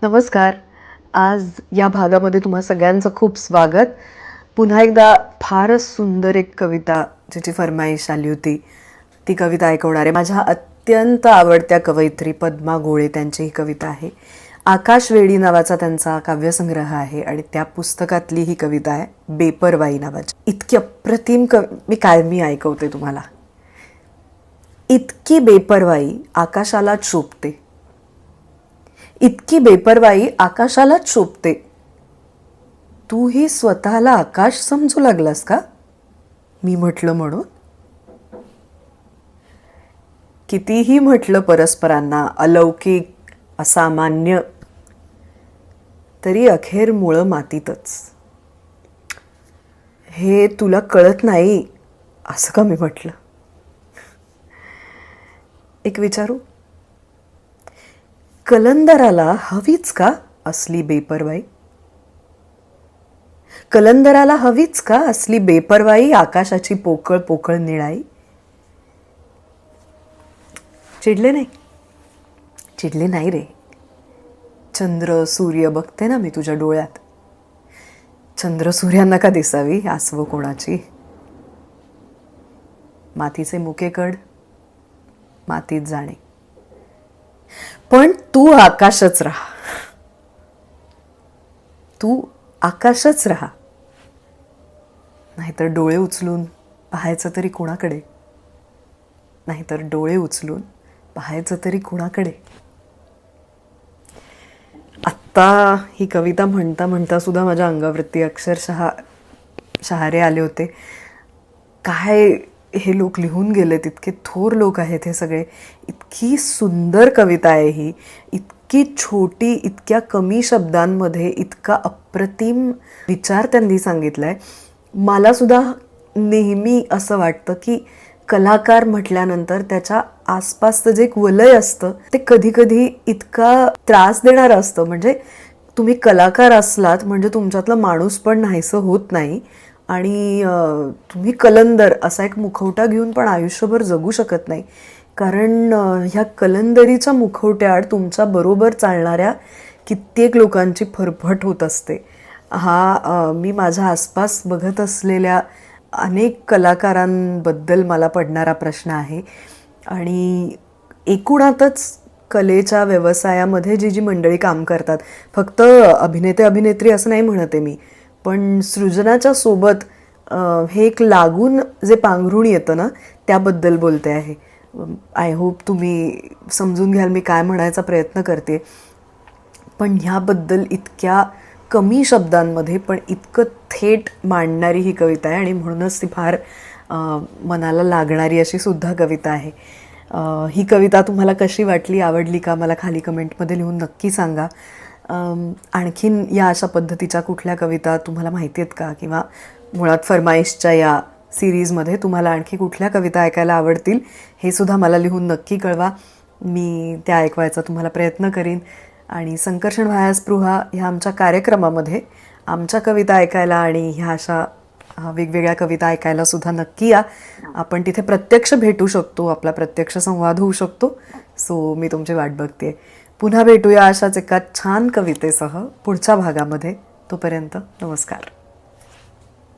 नमस्कार. आज या भागामध्ये तुम्हा सगळ्यांचं खूप स्वागत. पुन्हा एकदा फारच सुंदर एक कविता ज्याची फरमाईश आली होती ती कविता ऐकवणार आहे. माझ्या अत्यंत आवडत्या कवयित्री पद्मा गोळे त्यांची ही कविता आहे. आकाशवेडी नावाचा त्यांचा काव्यसंग्रह आहे आणि त्या पुस्तकातली ही कविता आहे बेपरवाई नावाची. इतकी अप्रतिम मी ऐकवते तुम्हाला. इतकी बेपरवाई आकाशालाच शोभते, इतकी बेपरवाई आकाशालाच शोभते. तूही स्वतःला आकाश समजू लागलास का? मी म्हटलं म्हणून. कितीही म्हटलं परस्परांना अलौकिक असामान्य, तरी अखेर मुळं मातीतच. हे तुला कळत नाही असं का मी म्हटलं. एक विचारू, कलंदराला हवीच का असली बेपरवाई? कलंदराला हवीच का असली बेपरवाई, आकाशाची पोकळ पोकळ निळाई? चिडले नाही, चिडले नाही रे. चंद्र सूर्य बघते ना मी तुझ्या डोळ्यात. चंद्र सूर्यांना का दिसावी आसव कोणाची? मातीचे मुकेकड मातीत जाणे, पण तू आकाशच राहा. तू आकाशच राहा. नाहीतर डोळे उचलून पाहायचं तरी कोणाकडे? नाहीतर डोळे उचलून पाहायचं तरी कोणाकडे? आत्ता ही कविता म्हणता म्हणता सुद्धा माझ्या अंगावरती अक्षरशः शहारे आले होते. काय हे लोक लिहून गेले, इतके थोर लोक आहेत हे सगळे. इतकी सुंदर कविता आहे ही, इतकी छोटी, इतक्या कमी शब्दांमध्ये इतका अप्रतिम विचार त्यांनी सांगितलाय. मला सुद्धा नेहमी असं वाटतं की कलाकार म्हटल्यानंतर त्याच्या आसपासचं जे एक वलय असतं ते कधी कधी इतका त्रास देणारं असतं. म्हणजे तुम्ही कलाकार असलात म्हणजे तुमच्यातलं माणूस पण नाहीसं होत नाही आणि तुम्ही कलंदर असा एक मुखवटा घेऊन पण आयुष्यभर जगू शकत नाही. कारण ह्या कलंदरीच्या मुखवट्याआड तुमच्या बरोबर चालणाऱ्या कित्येक लोकांची फरफट होत असते. हा मी माझ्या आसपास बघत असलेल्या अनेक कलाकारांबद्दल मला पडणारा प्रश्न आहे. आणि एकूणातच कलेच्या व्यवसायामध्ये जी जी मंडळी काम करतात, फक्त अभिनेते अभिनेत्री असं नाही म्हणते मी, पण सृजनाच्या सोबत हे एक लागून जे पांघरुण येतं ना त्याबद्दल बोलते आहे. आय होप तुम्ही समजून घ्याल मी काय म्हणायचा प्रयत्न करते. पण ह्याबद्दल इतक्या कमी शब्दांमध्ये पण इतकं थेट मांडणारी ही कविता आहे आणि म्हणूनच ती फार मनाला लागणारी अशी सुद्धा कविता आहे. ही कविता तुम्हाला कशी वाटली, आवडली का, मला खाली कमेंटमध्ये लिहून नक्की सांगा. आणखीन या अशा पद्धतीच्या कुठल्या कविता तुम्हाला माहिती आहेत का, किंवा मुळात फरमाईशच्या या सिरीजमध्ये तुम्हाला आणखी कुठल्या कविता ऐकायला आवडतील हे सुद्धा मला लिहून नक्की कळवा. मी त्या ऐकवायचा तुम्हाला प्रयत्न करीन. आणि संकर्षण व्हाया स्पृहा ह्या आमच्या कार्यक्रमामध्ये आमच्या कविता ऐकायला आणि ह्या अशा वेगवेगळ्या कविता ऐकायला सुद्धा नक्की या. आपण तिथे प्रत्यक्ष भेटू शकतो, आपला प्रत्यक्ष संवाद होऊ शकतो. सो मी तुमची वाट बघते. पुन्हा भेटूया अशाच एका छान कवितेसह पुढच्या भागामध्ये. तोपर्यंत नमस्कार.